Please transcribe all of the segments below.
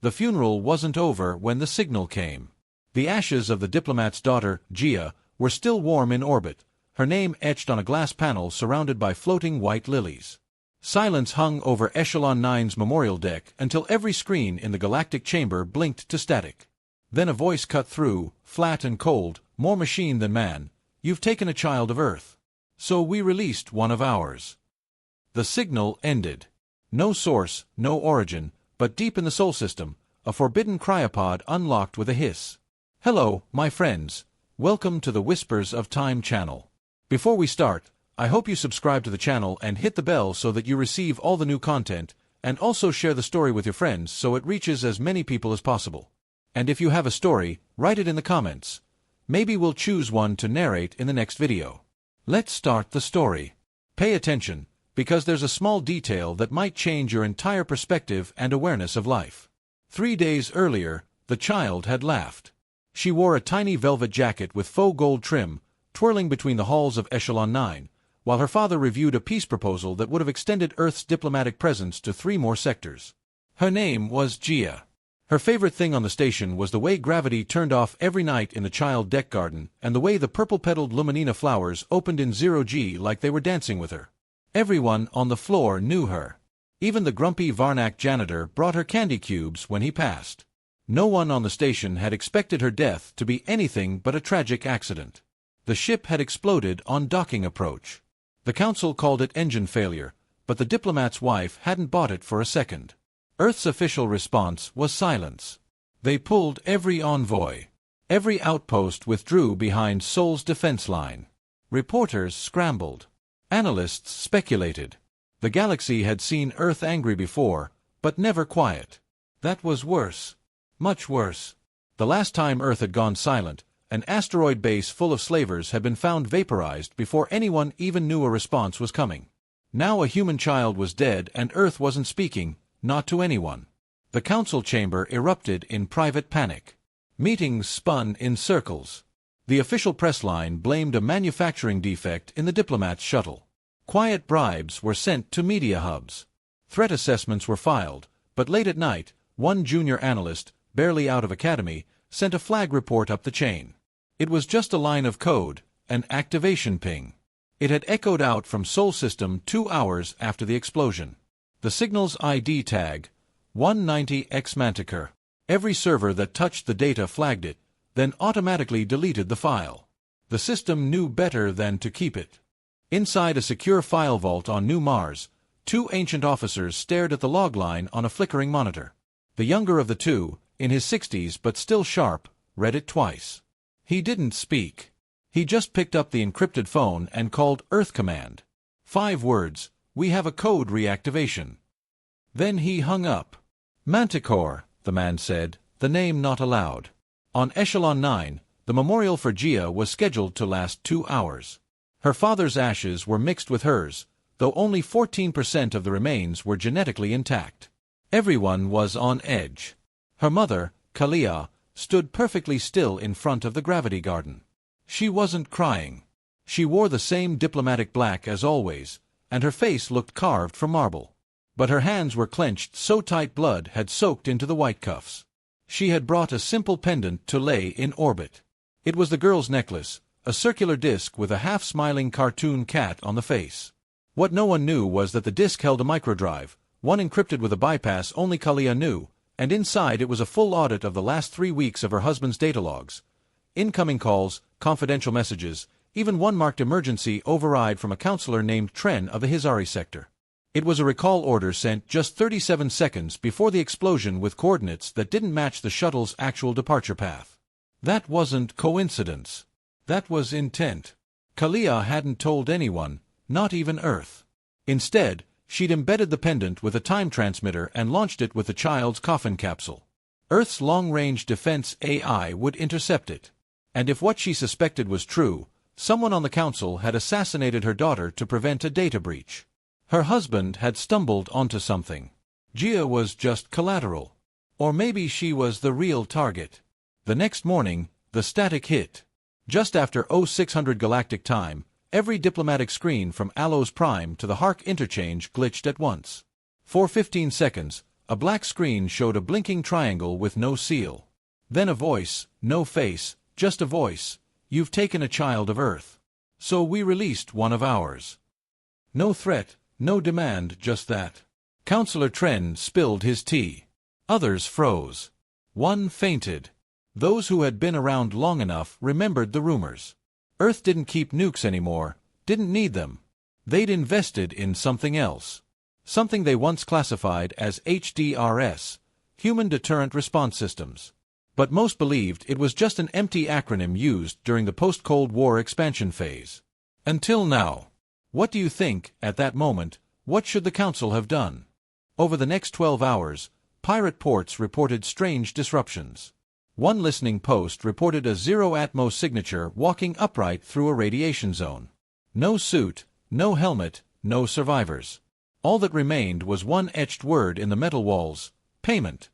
The funeral wasn't over when the signal came. The ashes of the diplomat's daughter, Gia, were still warm in orbit, her name etched on a glass panel surrounded by floating white lilies. Silence hung over Echelon 9's memorial deck until every screen in the Galactic chamber blinked to static. Then a voice cut through, flat and cold, more machine than man. "You've taken a child of Earth. So we released one of ours." The signal ended. No source, no origin, but deep in the Sol system, a forbidden cryopod unlocked with a hiss. "Hello, my friends. Welcome to the Whispers of Time channel. Before we start, I hope you subscribe to the channel and hit the bell so that you receive all the new content, and also share the story with your friends so it reaches as many people as possible. And if you have a story, write it in the comments. Maybe we'll choose one to narrate in the next video. Let's start the story. Pay attention, because there's a small detail that might change your entire perspective and awareness of life. 3 days earlier, the child had laughed. She wore a tiny velvet jacket with faux gold trim, twirling between the halls of Echelon 9, while her father reviewed a peace proposal that would have extended Earth's diplomatic presence to 3 more sectors. Her name was Gia. Her favorite thing on the station was the way gravity turned off every night in the child deck garden, and the way the purple-petaled Luminina flowers opened in 0G like they were dancing with her. Everyone on the floor knew her. Even the grumpy Varnak janitor brought her candy cubes when he passed. No one on the station had expected her death to be anything but a tragic accident. The ship had exploded on docking approach. The council called it engine failure, but the diplomat's wife hadn't bought it for a second. Earth's official response was silence. They pulled every envoy. Every outpost withdrew behind Sol's defense line. Reporters scrambled. Analysts speculated. The galaxy had seen Earth angry before, but never quiet. That was worse. Much worse. The last time Earth had gone silent, an asteroid base full of slavers had been found vaporized before anyone even knew a response was coming. Now a human child was dead and Earth wasn't speaking, not to anyone. The council chamber erupted in private panic. Meetings spun in circles. The official press line blamed a manufacturing defect in the diplomat's shuttle. Quiet bribes were sent to media hubs. Threat assessments were filed, but late at night, one junior analyst, barely out of academy, sent a flag report up the chain. It was just a line of code, an activation ping. It had echoed out from Sol System 2 hours after the explosion. The signal's ID tag, 190X Manticore. Every server that touched the data flagged it, then automatically deleted the file. The system knew better than to keep it. Inside a secure file vault on New Mars, 2 ancient officers stared at the log line on a flickering monitor. The younger of the two, in his 60s but still sharp, read it twice. He didn't speak. He just picked up the encrypted phone and called Earth Command. 5 words, "We have a code reactivation." Then he hung up. "Manticore," the man said, the name not allowed. On Echelon 9, the memorial for Gia was scheduled to last 2 hours. Her father's ashes were mixed with hers, though only 14% of the remains were genetically intact. Everyone was on edge. Her mother, Kalia, stood perfectly still in front of the gravity garden. She wasn't crying. She wore the same diplomatic black as always, and her face looked carved from marble. But her hands were clenched so tight blood had soaked into the white cuffs. She had brought a simple pendant to lay in orbit. It was the girl's necklace, a circular disc with a half-smiling cartoon cat on the face. What no one knew was that the disc held a microdrive, one encrypted with a bypass only Kalia knew, and inside it was a full audit of the last 3 weeks of her husband's data logs. Incoming calls, confidential messages, even one marked emergency override from a counselor named Tren of the Hizari sector. It was a recall order sent just 37 seconds before the explosion with coordinates that didn't match the shuttle's actual departure path. That wasn't coincidence. That was intent. Kalia hadn't told anyone, not even Earth. Instead, she'd embedded the pendant with a time transmitter and launched it with the child's coffin capsule. Earth's long-range defense AI would intercept it. And if what she suspected was true, someone on the council had assassinated her daughter to prevent a data breach. Her husband had stumbled onto something. Gia was just collateral. Or maybe she was the real target. The next morning, the static hit. Just after 0600 Galactic time, every diplomatic screen from Allos Prime to the Hark interchange glitched at once. For 15 seconds, A black screen showed a blinking triangle with no seal. Then a voice, no face, just a voice. You've taken a child of Earth. So we released one of ours. No threat, no demand, just that. Counselor Tren spilled his tea. Others froze. One fainted. Those who had been around long enough remembered the rumors. Earth didn't keep nukes anymore, didn't need them. They'd invested in something else. Something they once classified as HDRS, Human Deterrent Response Systems. But most believed it was just an empty acronym used during the post-Cold War expansion phase. Until now. What do you think, at that moment, what should the Council have done? Over the next 12 hours, pirate ports reported strange disruptions. One listening post reported a zero-atmos signature walking upright through a radiation zone. No suit, no helmet, no survivors. All that remained was one etched word in the metal walls: payment.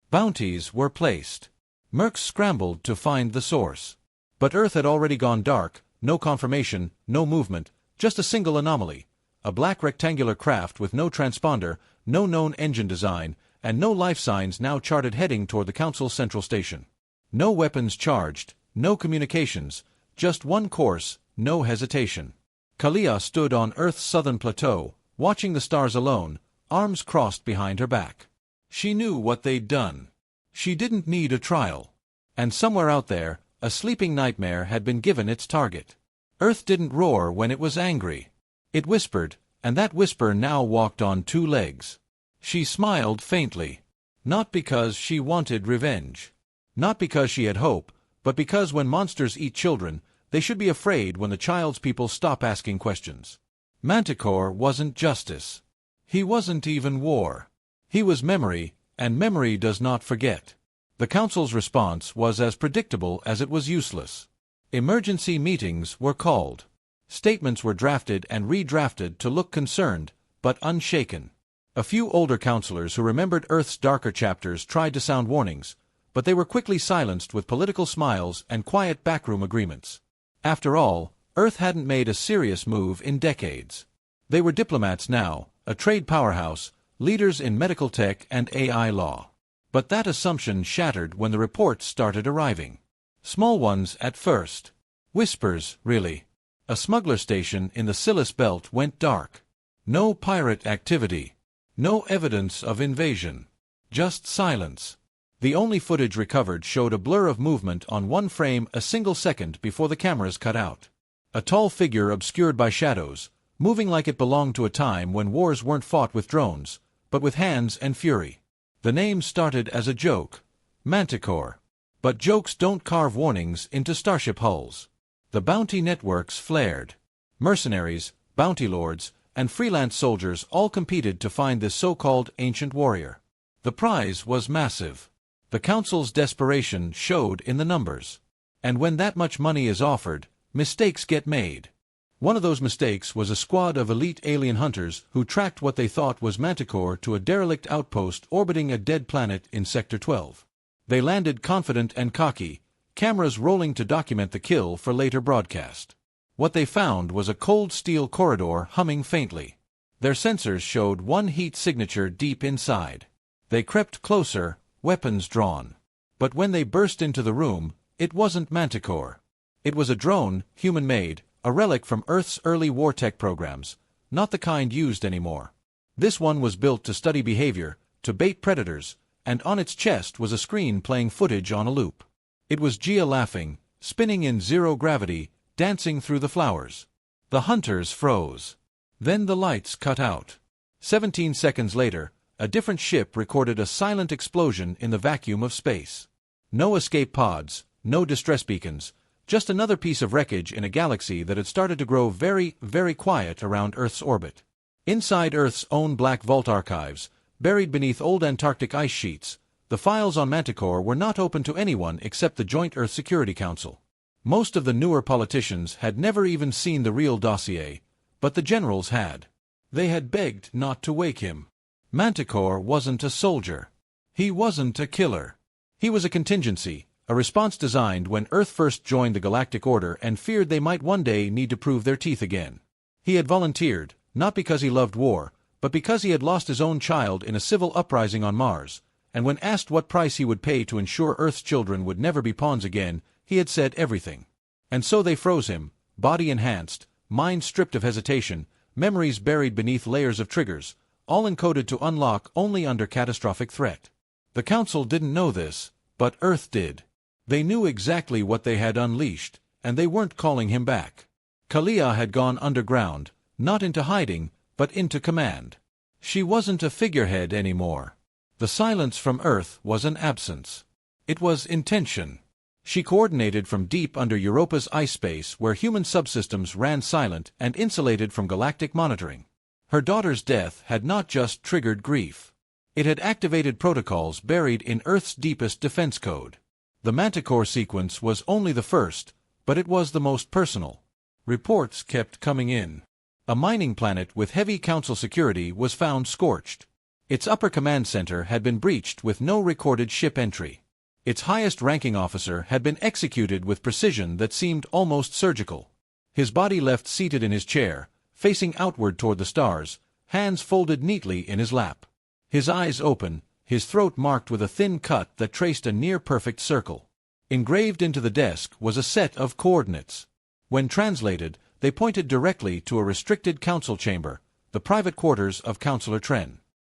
Bounties were placed. Mercs scrambled to find the source. But Earth had already gone dark, no confirmation, no movement, just a single anomaly. A black rectangular craft with no transponder, no known engine design, and no life signs now charted heading toward the Council's central station. No weapons charged, no communications, just one course, no hesitation. Kalia stood on Earth's southern plateau, watching the stars alone, arms crossed behind her back. She knew what they'd done. She didn't need a trial. And somewhere out there, a sleeping nightmare had been given its target. Earth didn't roar when it was angry. It whispered, and that whisper now walked on two legs. She smiled faintly. Not because she wanted revenge. Not because she had hope, but because when monsters eat children, they should be afraid when the child's people stop asking questions. Manticore wasn't justice. He wasn't even war. He was memory, and memory does not forget. The Council's response was as predictable as it was useless. Emergency meetings were called. Statements were drafted and redrafted to look concerned, but unshaken. A few older counselors who remembered Earth's darker chapters tried to sound warnings, but they were quickly silenced with political smiles and quiet backroom agreements. After all, Earth hadn't made a serious move in decades. They were diplomats now, a trade powerhouse, leaders in medical tech and AI law. But that assumption shattered when the reports started arriving. Small ones at first. Whispers, really. A smuggler station in the Silas Belt went dark. No pirate activity. No evidence of invasion. Just silence. The only footage recovered showed a blur of movement on one frame a single second before the cameras cut out. A tall figure obscured by shadows, moving like it belonged to a time when wars weren't fought with drones, but with hands and fury. The name started as a joke. Manticore. But jokes don't carve warnings into starship hulls. The bounty networks flared. Mercenaries, bounty lords, and freelance soldiers all competed to find this so-called ancient warrior. The prize was massive. The Council's desperation showed in the numbers. And when that much money is offered, mistakes get made. One of those mistakes was a squad of elite alien hunters who tracked what they thought was Manticore to a derelict outpost orbiting a dead planet in Sector 12. They landed confident and cocky, cameras rolling to document the kill for later broadcast. What they found was a cold steel corridor humming faintly. Their sensors showed one heat signature deep inside. They crept closer, weapons drawn. But when they burst into the room, it wasn't Manticore. It was a drone, human-made, a relic from Earth's early war tech programs, not the kind used anymore. This one was built to study behavior, to bait predators, and on its chest was a screen playing footage on a loop. It was Gia laughing, spinning in zero gravity, dancing through the flowers. The hunters froze. Then the lights cut out. 17 seconds later, a different ship recorded a silent explosion in the vacuum of space. No escape pods, no distress beacons, just another piece of wreckage in a galaxy that had started to grow very, very quiet around Earth's orbit. Inside Earth's own Black Vault archives, buried beneath old Antarctic ice sheets, the files on Manticore were not open to anyone except the Joint Earth Security Council. Most of the newer politicians had never even seen the real dossier, but the generals had. They had begged not to wake him. Manticore wasn't a soldier. He wasn't a killer. He was a contingency, a response designed when Earth first joined the Galactic Order and feared they might one day need to prove their teeth again. He had volunteered, not because he loved war, But because he had lost his own child in a civil uprising on Mars, and when asked what price he would pay to ensure Earth's children would never be pawns again, he had said everything. And so they froze him, body enhanced, mind stripped of hesitation, memories buried beneath layers of triggers, all encoded to unlock only under catastrophic threat. The Council didn't know this, but Earth did. They knew exactly what they had unleashed, and they weren't calling him back. Kalia had gone underground, not into hiding, but into command. She wasn't a figurehead anymore. The silence from Earth was an absence. It was intention. She coordinated from deep under Europa's ice space where human subsystems ran silent and insulated from galactic monitoring. Her daughter's death had not just triggered grief. It had activated protocols buried in Earth's deepest defense code. The Manticore sequence was only the first, but it was the most personal. Reports kept coming in. A mining planet with heavy Council security was found scorched. Its upper command center had been breached with no recorded ship entry. Its highest-ranking officer had been executed with precision that seemed almost surgical. His body left seated in his chair, facing outward toward the stars, hands folded neatly in his lap. His eyes open, his throat marked with a thin cut that traced a near-perfect circle. Engraved into the desk was a set of coordinates. When translated, they pointed directly to a restricted council chamber, the private quarters of Councillor Tren.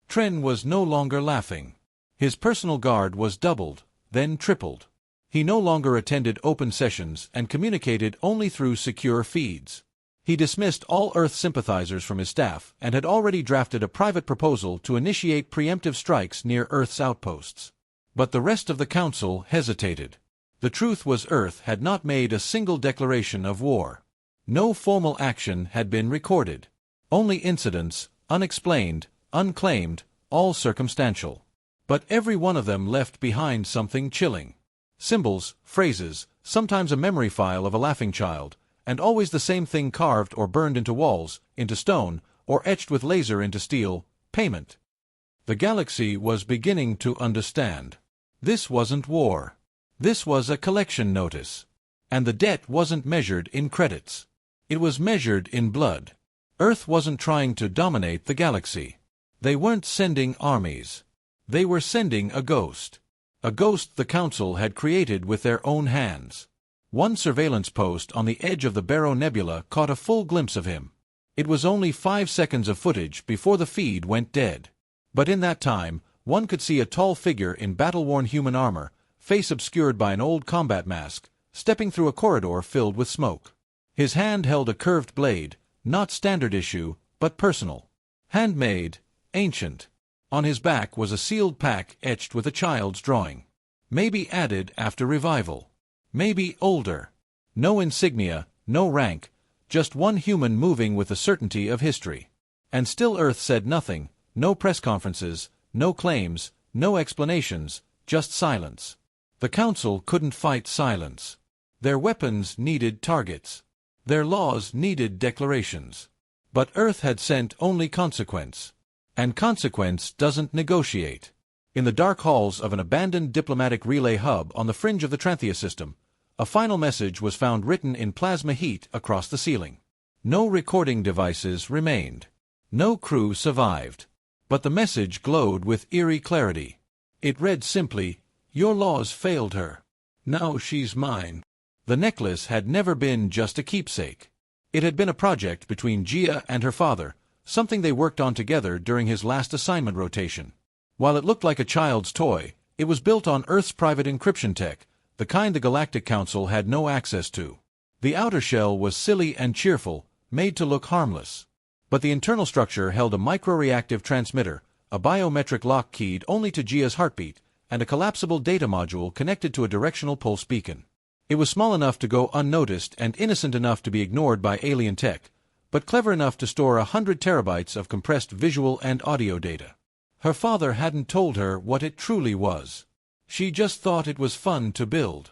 Tren was no longer laughing. His personal guard was doubled, then tripled. He no longer attended open sessions and communicated only through secure feeds. He dismissed all Earth sympathizers from his staff and had already drafted a private proposal to initiate preemptive strikes near Earth's outposts. But the rest of the Council hesitated. The truth was Earth had not made a single declaration of war. No formal action had been recorded. Only incidents, unexplained, unclaimed, all circumstantial. But every one of them left behind something chilling. Symbols, phrases, sometimes a memory file of a laughing child, and always the same thing carved or burned into walls, into stone, or etched with laser into steel: payment. The galaxy was beginning to understand. This wasn't war. This was a collection notice. And the debt wasn't measured in credits. It was measured in blood. Earth wasn't trying to dominate the galaxy. They weren't sending armies. They were sending a ghost. A ghost the Council had created with their own hands. One surveillance post on the edge of the Barrow Nebula caught a full glimpse of him. It was only 5 seconds of footage before the feed went dead. But in that time, one could see a tall figure in battle-worn human armor, face obscured by an old combat mask, stepping through a corridor filled with smoke. His hand held a curved blade, not standard issue, but personal. Handmade, ancient. On his back was a sealed pack etched with a child's drawing. Maybe added after revival. Maybe older. No insignia, no rank, just one human moving with the certainty of history. And still Earth said nothing, no press conferences, no claims, no explanations, just silence. The Council couldn't fight silence. Their weapons needed targets. Their laws needed declarations. But Earth had sent only consequence. And consequence doesn't negotiate. In the dark halls of an abandoned diplomatic relay hub on the fringe of the Tranthia system, a final message was found written in plasma heat across the ceiling. No recording devices remained. No crew survived. But the message glowed with eerie clarity. It read simply, "Your laws failed her. Now she's mine." The necklace had never been just a keepsake. It had been a project between Gia and her father, something they worked on together during his last assignment rotation. While it looked like a child's toy, it was built on Earth's private encryption tech, the kind the Galactic Council had no access to. The outer shell was silly and cheerful, made to look harmless. But the internal structure held a micro-reactive transmitter, a biometric lock keyed only to Gia's heartbeat, and a collapsible data module connected to a directional pulse beacon. It was small enough to go unnoticed and innocent enough to be ignored by alien tech, but clever enough to store 100 terabytes of compressed visual and audio data. Her father hadn't told her what it truly was. She just thought it was fun to build.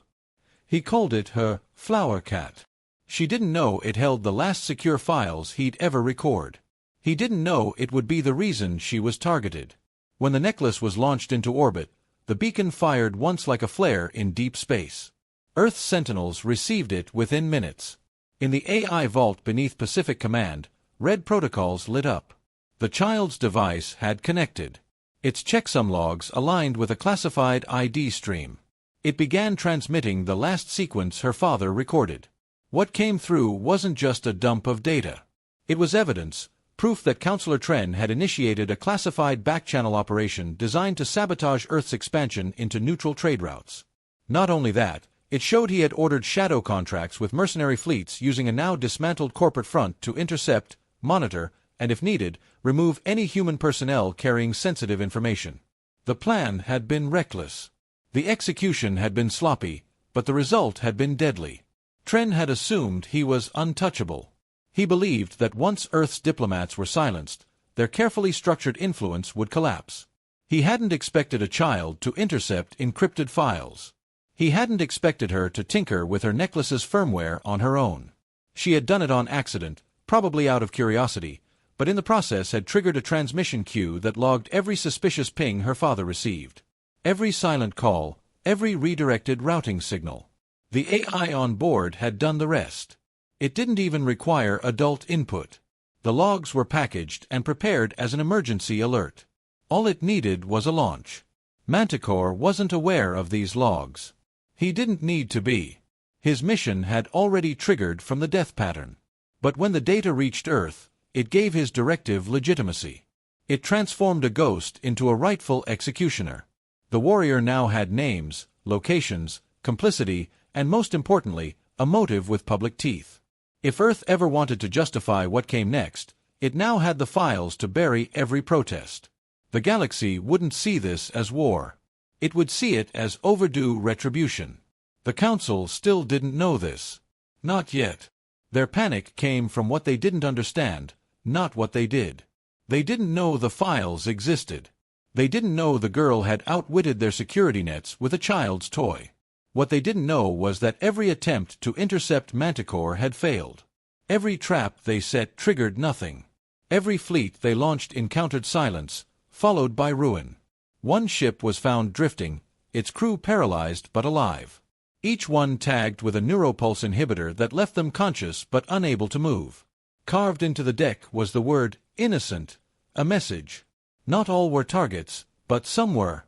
He called it her flower cat. She didn't know it held the last secure files he'd ever record. He didn't know it would be the reason she was targeted. When the necklace was launched into orbit, the beacon fired once like a flare in deep space. Earth's sentinels received it within minutes. In the AI vault beneath Pacific Command, red protocols lit up. The child's device had connected. Its checksum logs aligned with a classified ID stream. It began transmitting the last sequence her father recorded. What came through wasn't just a dump of data. It was evidence, proof that Counselor Tren had initiated a classified back-channel operation designed to sabotage Earth's expansion into neutral trade routes. Not only that, it showed he had ordered shadow contracts with mercenary fleets using a now dismantled corporate front to intercept, monitor, and if needed, remove any human personnel carrying sensitive information. The plan had been reckless. The execution had been sloppy, but the result had been deadly. Tren had assumed he was untouchable. He believed that once Earth's diplomats were silenced, their carefully structured influence would collapse. He hadn't expected a child to intercept encrypted files. He hadn't expected her to tinker with her necklace's firmware on her own. She had done it on accident, probably out of curiosity, but in the process had triggered a transmission queue that logged every suspicious ping her father received. Every silent call, every redirected routing signal. The AI on board had done the rest. It didn't even require adult input. The logs were packaged and prepared as an emergency alert. All it needed was a launch. Manticore wasn't aware of these logs. He didn't need to be. His mission had already triggered from the death pattern. But when the data reached Earth, it gave his directive legitimacy. It transformed a ghost into a rightful executioner. The warrior now had names, locations, complicity, and most importantly, a motive with public teeth. If Earth ever wanted to justify what came next, it now had the files to bury every protest. The galaxy wouldn't see this as war. It would see it as overdue retribution. The Council still didn't know this. Not yet. Their panic came from what they didn't understand, not what they did. They didn't know the files existed. They didn't know the girl had outwitted their security nets with a child's toy. What they didn't know was that every attempt to intercept Manticore had failed. Every trap they set triggered nothing. Every fleet they launched encountered silence, followed by ruin. One ship was found drifting, its crew paralyzed but alive. Each one tagged with a neuropulse inhibitor that left them conscious but unable to move. Carved into the deck was the word, innocent, a message. Not all were targets, but some were.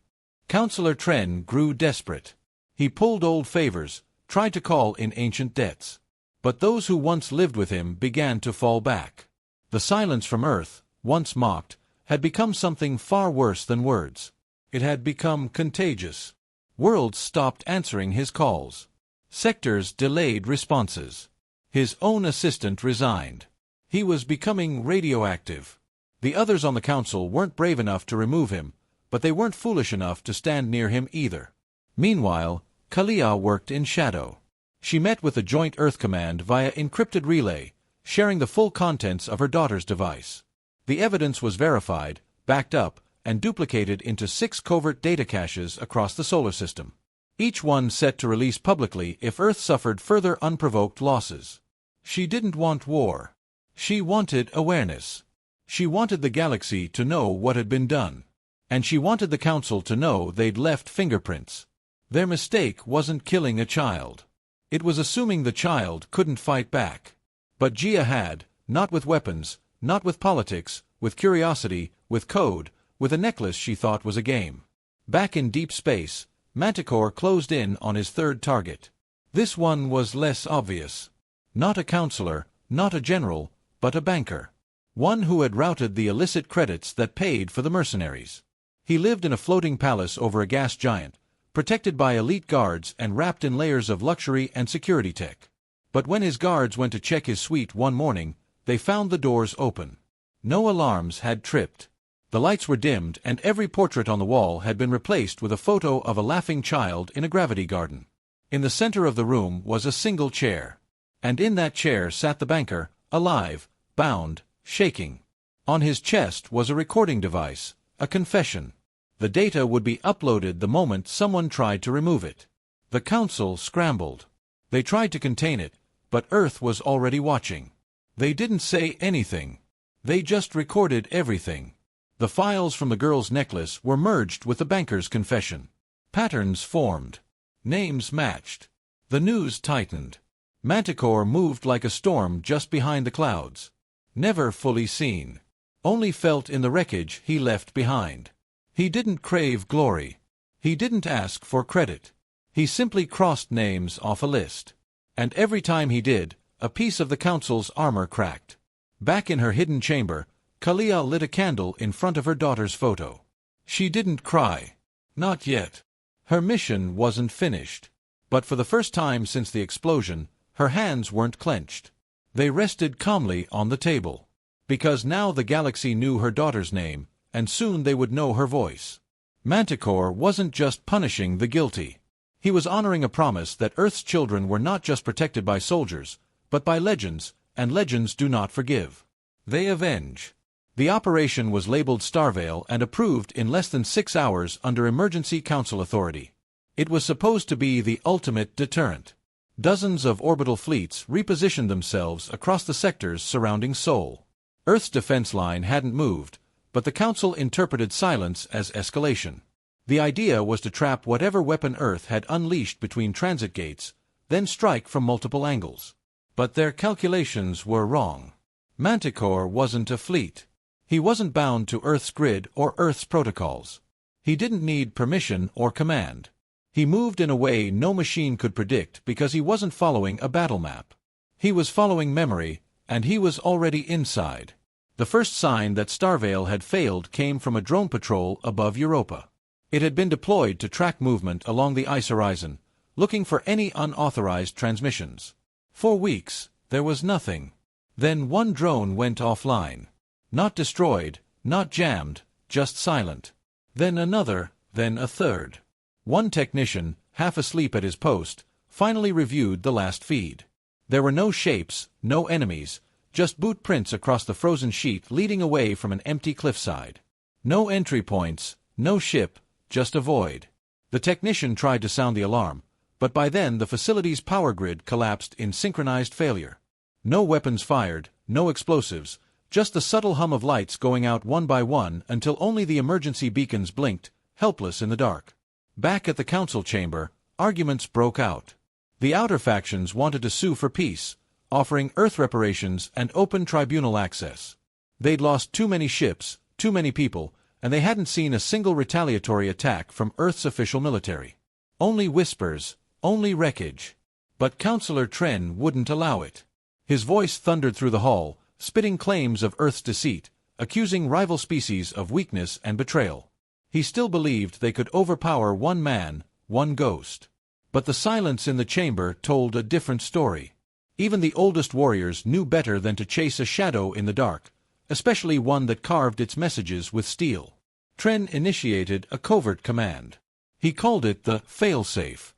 Counselor Tren grew desperate. He pulled old favors, tried to call in ancient debts. But those who once lived with him began to fall back. The silence from Earth, once mocked, had become something far worse than words. It had become contagious. Worlds stopped answering his calls. Sectors delayed responses. His own assistant resigned. He was becoming radioactive. The others on the council weren't brave enough to remove him, but they weren't foolish enough to stand near him either. Meanwhile, Kalia worked in shadow. She met with the Joint Earth Command via encrypted relay, sharing the full contents of her daughter's device. The evidence was verified, backed up, and duplicated into 6 covert data caches across the solar system. Each one set to release publicly if Earth suffered further unprovoked losses. She didn't want war. She wanted awareness. She wanted the galaxy to know what had been done. And she wanted the Council to know they'd left fingerprints. Their mistake wasn't killing a child. It was assuming the child couldn't fight back. But Gia had, not with weapons, not with politics, with curiosity, with code, with a necklace she thought was a game. Back in deep space, Manticore closed in on his third target. This one was less obvious. Not a counselor, not a general, but a banker. One who had routed the illicit credits that paid for the mercenaries. He lived in a floating palace over a gas giant, protected by elite guards and wrapped in layers of luxury and security tech. But when his guards went to check his suite one morning, they found the doors open. No alarms had tripped. The lights were dimmed and every portrait on the wall had been replaced with a photo of a laughing child in a gravity garden. In the center of the room was a single chair. And in that chair sat the banker, alive, bound, shaking. On his chest was a recording device, a confession. The data would be uploaded the moment someone tried to remove it. The Council scrambled. They tried to contain it, but Earth was already watching. They didn't say anything. They just recorded everything. The files from the girl's necklace were merged with the banker's confession. Patterns formed. Names matched. The news tightened. Manticore moved like a storm just behind the clouds. Never fully seen. only felt in the wreckage he left behind. He didn't crave glory. He didn't ask for credit. He simply crossed names off a list. And every time he did, a piece of the Council's armor cracked. Back in her hidden chamber, Kalia lit a candle in front of her daughter's photo. She didn't cry. Not yet. Her mission wasn't finished. But for the first time since the explosion, her hands weren't clenched. They rested calmly on the table. Because now the galaxy knew her daughter's name, and soon they would know her voice. Manticore wasn't just punishing the guilty. He was honoring a promise that Earth's children were not just protected by soldiers, but by legends, and legends do not forgive. They avenge. The operation was labeled Starvale and approved in less than 6 hours under Emergency Council authority. It was supposed to be the ultimate deterrent. Dozens of orbital fleets repositioned themselves across the sectors surrounding Sol. Earth's defense line hadn't moved, but the Council interpreted silence as escalation. The idea was to trap whatever weapon Earth had unleashed between transit gates, then strike from multiple angles. But their calculations were wrong. Manticore wasn't a fleet. He wasn't bound to Earth's grid or Earth's protocols. He didn't need permission or command. He moved in a way no machine could predict because he wasn't following a battle map. He was following memory, and he was already inside. The first sign that Starvale had failed came from a drone patrol above Europa. It had been deployed to track movement along the ice horizon, looking for any unauthorized transmissions. For weeks, there was nothing. Then one drone went offline. Not destroyed, not jammed, just silent. Then another, then a third. One technician, half asleep at his post, finally reviewed the last feed. There were no shapes, no enemies, just boot prints across the frozen sheet leading away from an empty cliffside. No entry points, no ship, just a void. The technician tried to sound the alarm, but by then the facility's power grid collapsed in synchronized failure. No weapons fired, no explosives, just the subtle hum of lights going out one by one until only the emergency beacons blinked, helpless in the dark. Back at the council chamber, arguments broke out. The outer factions wanted to sue for peace, offering Earth reparations and open tribunal access. They'd lost too many ships, too many people, and they hadn't seen a single retaliatory attack from Earth's official military. Only whispers, only wreckage. But Councillor Tren wouldn't allow it. His voice thundered through the hall, spitting claims of Earth's deceit, accusing rival species of weakness and betrayal. He still believed they could overpower one man, one ghost. But the silence in the chamber told a different story. Even the oldest warriors knew better than to chase a shadow in the dark, especially one that carved its messages with steel. Tren initiated a covert command. He called it the failsafe.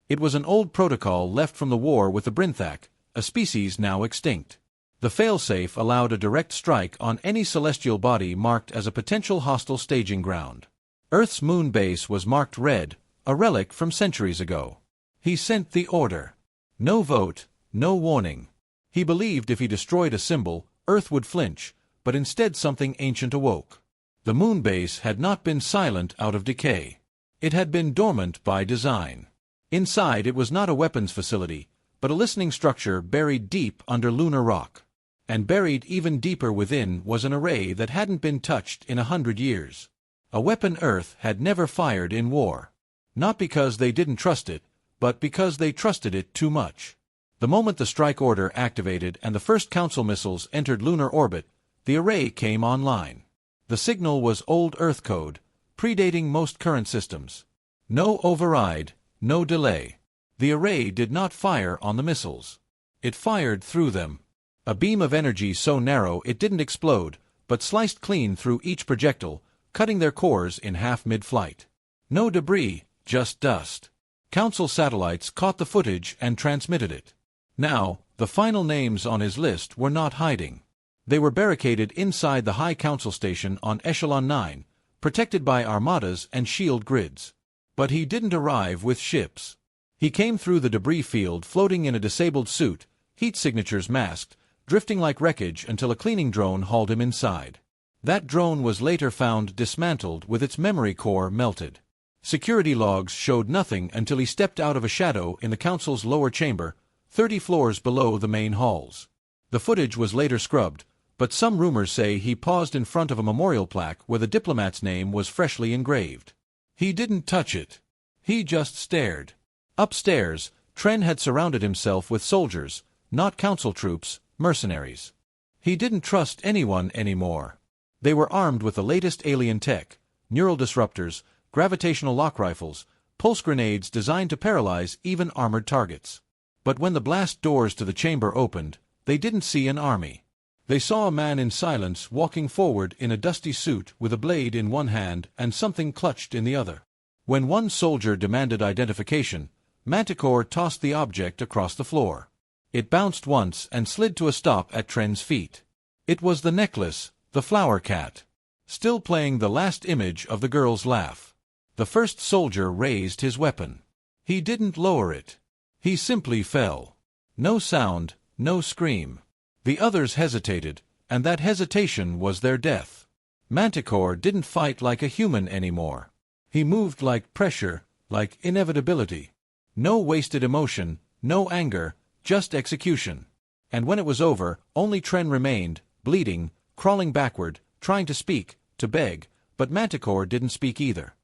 It was an old protocol left from the war with the Brinthak, a species now extinct. The failsafe allowed a direct strike on any celestial body marked as a potential hostile staging ground. Earth's moon base was marked red, a relic from centuries ago. He sent the order. No vote, no warning. He believed if he destroyed a symbol, Earth would flinch, but instead something ancient awoke. The moon base had not been silent out of decay. It had been dormant by design. Inside it was not a weapons facility, but a listening structure buried deep under lunar rock. And buried even deeper within was an array that hadn't been touched in 100 years. A weapon Earth had never fired in war. Not because they didn't trust it, but because they trusted it too much. The moment the strike order activated and the first Council missiles entered lunar orbit, the array came online. The signal was old Earth code, predating most current systems. No override, no delay. The array did not fire on the missiles. It fired through them. A beam of energy so narrow it didn't explode, but sliced clean through each projectile, cutting their cores in half mid-flight. No debris, just dust. Council satellites caught the footage and transmitted it. Now, the final names on his list were not hiding. They were barricaded inside the High Council station on Echelon 9, protected by armadas and shield grids. But he didn't arrive with ships. He came through the debris field floating in a disabled suit, heat signatures masked, drifting like wreckage until a cleaning drone hauled him inside. That drone was later found dismantled with its memory core melted. Security logs showed nothing until he stepped out of a shadow in the Council's lower chamber, 30 floors below the main halls. The footage was later scrubbed, but some rumors say he paused in front of a memorial plaque where the diplomat's name was freshly engraved. He didn't touch it. He just stared. Upstairs, Tren had surrounded himself with soldiers, not council troops, mercenaries. He didn't trust anyone anymore. They were armed with the latest alien tech, neural disruptors, gravitational lock rifles, pulse grenades designed to paralyze even armored targets. But when the blast doors to the chamber opened, they didn't see an army. They saw a man in silence walking forward in a dusty suit with a blade in one hand and something clutched in the other. When one soldier demanded identification, Manticore tossed the object across the floor. It bounced once and slid to a stop at Tren's feet. It was the necklace, the flower cat, still playing the last image of the girl's laugh. The first soldier raised his weapon. He didn't lower it. He simply fell. No sound, no scream. The others hesitated, and that hesitation was their death. Manticore didn't fight like a human anymore. He moved like pressure, like inevitability. No wasted emotion, no anger, just execution. And when it was over, only Tren remained, bleeding, crawling backward, trying to speak, to beg, but Manticore didn't speak either.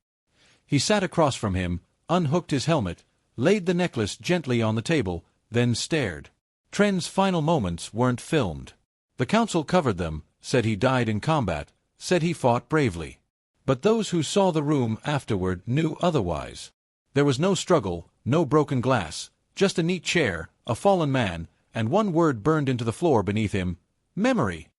He sat across from him, unhooked his helmet, laid the necklace gently on the table, then stared. Tren's final moments weren't filmed. The council covered them, said he died in combat, said he fought bravely. But those who saw the room afterward knew otherwise. There was no struggle, no broken glass, just a neat chair, a fallen man, and one word burned into the floor beneath him: memory.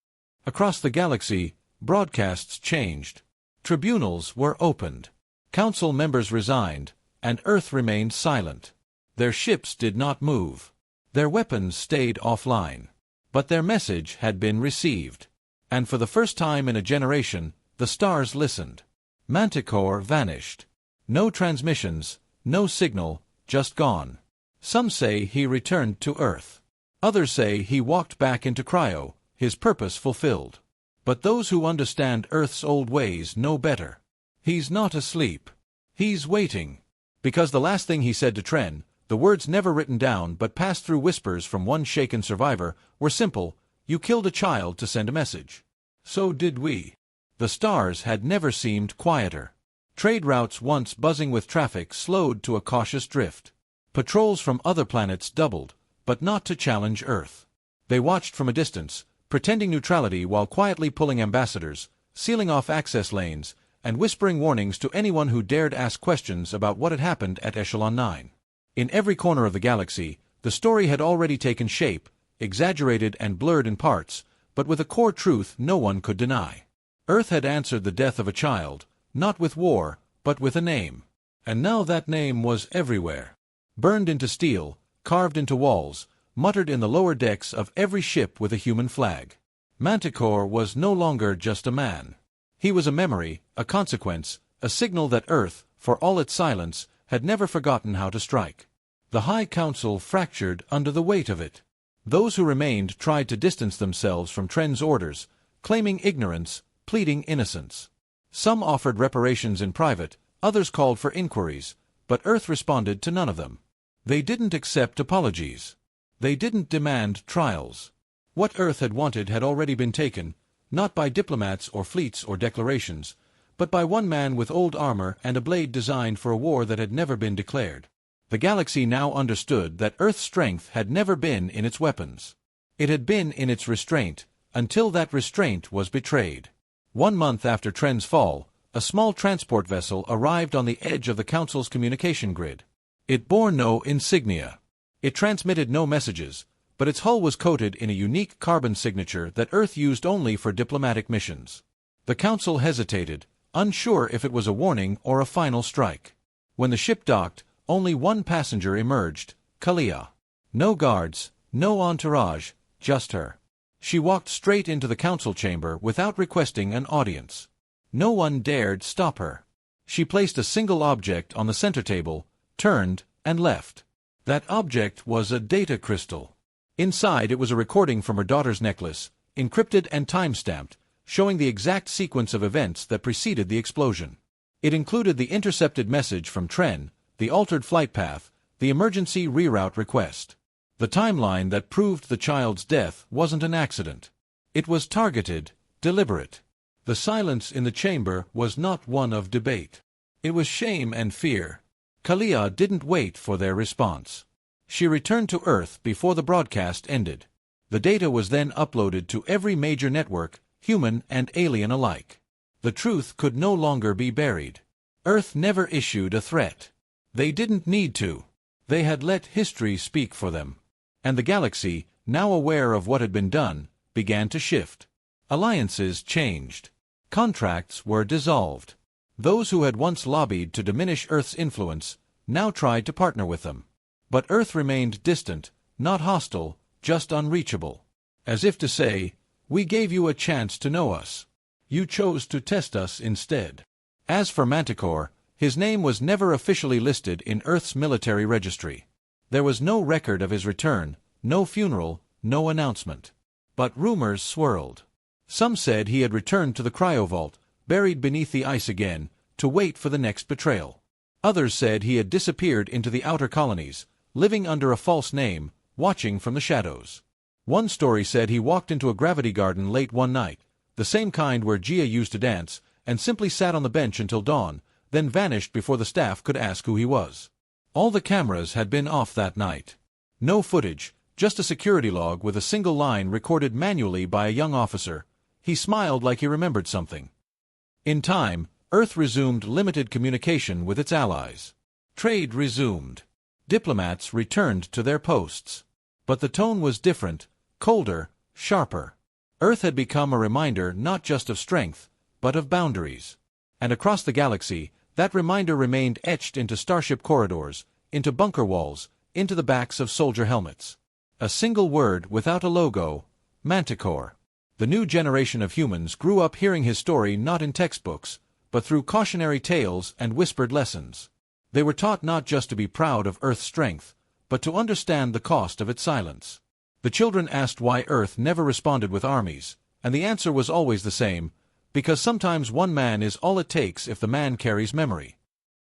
Across the galaxy, broadcasts changed. Tribunals were opened. Council members resigned, and Earth remained silent. Their ships did not move. Their weapons stayed offline. But their message had been received. And for the first time in a generation, the stars listened. Manticore vanished. No transmissions, no signal, just gone. Some say he returned to Earth. Others say he walked back into cryo, his purpose fulfilled. But those who understand Earth's old ways know better. He's not asleep. He's waiting. Because the last thing he said to Tren, the words never written down but passed through whispers from one shaken survivor, were simple: "You killed a child to send a message." So did we. The stars had never seemed quieter. Trade routes once buzzing with traffic slowed to a cautious drift. Patrols from other planets doubled, but not to challenge Earth. They watched from a distance, pretending neutrality while quietly pulling ambassadors, sealing off access lanes, and whispering warnings to anyone who dared ask questions about what had happened at Echelon 9. In every corner of the galaxy, the story had already taken shape, exaggerated and blurred in parts, but with a core truth no one could deny. Earth had answered the death of a child, not with war, but with a name. And now that name was everywhere. Burned into steel, carved into walls, muttered in the lower decks of every ship with a human flag. Manticore was no longer just a man. He was a memory, a consequence, a signal that Earth, for all its silence, had never forgotten how to strike. The High Council fractured under the weight of it. Those who remained tried to distance themselves from Tren's orders, claiming ignorance, pleading innocence. Some offered reparations in private, others called for inquiries, but Earth responded to none of them. They didn't accept apologies. They didn't demand trials. What Earth had wanted had already been taken, not by diplomats or fleets or declarations, but by one man with old armor and a blade designed for a war that had never been declared. The galaxy now understood that Earth's strength had never been in its weapons. It had been in its restraint, until that restraint was betrayed. 1 month after Tren's fall, a small transport vessel arrived on the edge of the Council's communication grid. It bore no insignia. It transmitted no messages, but its hull was coated in a unique carbon signature that Earth used only for diplomatic missions. The Council hesitated, unsure if it was a warning or a final strike. When the ship docked, only one passenger emerged, Kalia. No guards, no entourage, just her. She walked straight into the council chamber without requesting an audience. No one dared stop her. She placed a single object on the center table, turned, and left. That object was a data crystal. Inside it was a recording from her daughter's necklace, encrypted and time-stamped, showing the exact sequence of events that preceded the explosion. It included the intercepted message from Tren, the altered flight path, the emergency reroute request. The timeline that proved the child's death wasn't an accident. It was targeted, deliberate. The silence in the chamber was not one of debate. It was shame and fear. Kalia didn't wait for their response. She returned to Earth before the broadcast ended. The data was then uploaded to every major network, human and alien alike. The truth could no longer be buried. Earth never issued a threat. They didn't need to. They had let history speak for them. And the galaxy, now aware of what had been done, began to shift. Alliances changed. Contracts were dissolved. Those who had once lobbied to diminish Earth's influence now tried to partner with them. But Earth remained distant, not hostile, just unreachable. As if to say, we gave you a chance to know us. You chose to test us instead. As for Manticore, his name was never officially listed in Earth's military registry. There was no record of his return, no funeral, no announcement. But rumors swirled. Some said he had returned to the cryovault, buried beneath the ice again, to wait for the next betrayal. Others said he had disappeared into the outer colonies, living under a false name, watching from the shadows. One story said he walked into a gravity garden late one night, the same kind where Gia used to dance, and simply sat on the bench until dawn, then vanished before the staff could ask who he was. All the cameras had been off that night. No footage, just a security log with a single line recorded manually by a young officer. He smiled like he remembered something. In time, Earth resumed limited communication with its allies. Trade resumed. Diplomats returned to their posts. But the tone was different, colder, sharper. Earth had become a reminder not just of strength, but of boundaries. And across the galaxy, that reminder remained etched into starship corridors, into bunker walls, into the backs of soldier helmets. A single word without a logo, Manticore. The new generation of humans grew up hearing his story not in textbooks, but through cautionary tales and whispered lessons. They were taught not just to be proud of Earth's strength, but to understand the cost of its silence. The children asked why Earth never responded with armies, and the answer was always the same, because sometimes one man is all it takes if the man carries memory.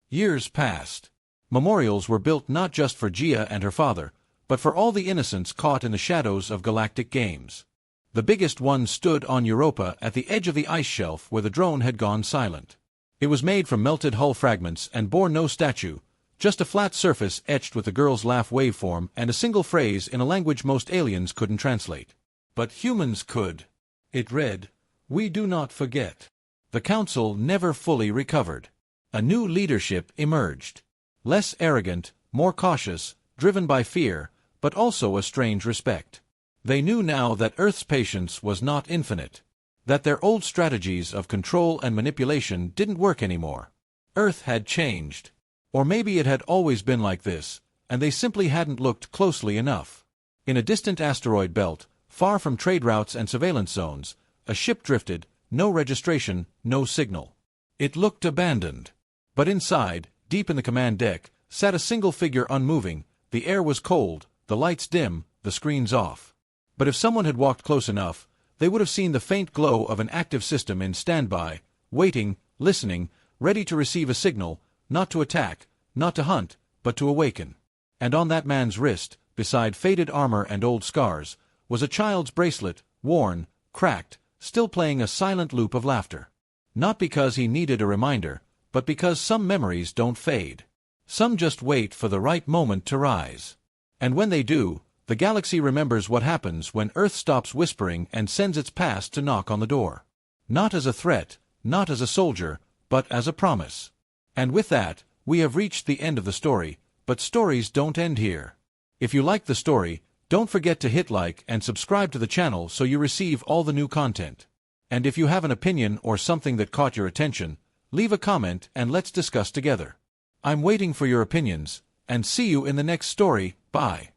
Years passed. Memorials were built not just for Gia and her father, but for all the innocents caught in the shadows of galactic games. The biggest one stood on Europa at the edge of the ice shelf where the drone had gone silent. It was made from melted hull fragments and bore no statue, just a flat surface etched with the girl's laugh waveform and a single phrase in a language most aliens couldn't translate. But humans could. It read, "We do not forget." The council never fully recovered. A new leadership emerged. Less arrogant, more cautious, driven by fear, but also a strange respect. They knew now that Earth's patience was not infinite, that their old strategies of control and manipulation didn't work anymore. Earth had changed. Or maybe it had always been like this, and they simply hadn't looked closely enough. In a distant asteroid belt, far from trade routes and surveillance zones, a ship drifted, no registration, no signal. It looked abandoned. But inside, deep in the command deck, sat a single figure unmoving. The air was cold, the lights dim, the screens off. But if someone had walked close enough, they would have seen the faint glow of an active system in standby, waiting, listening, ready to receive a signal, not to attack, not to hunt, but to awaken. And on that man's wrist, beside faded armor and old scars, was a child's bracelet, worn, cracked, still playing a silent loop of laughter. Not because he needed a reminder, but because some memories don't fade. Some just wait for the right moment to rise. And when they do, the galaxy remembers what happens when Earth stops whispering and sends its past to knock on the door. Not as a threat, not as a soldier, but as a promise. And with that, we have reached the end of the story, but stories don't end here. If you like the story, don't forget to hit like and subscribe to the channel so you receive all the new content. And if you have an opinion or something that caught your attention, leave a comment and let's discuss together. I'm waiting for your opinions, and see you in the next story. Bye.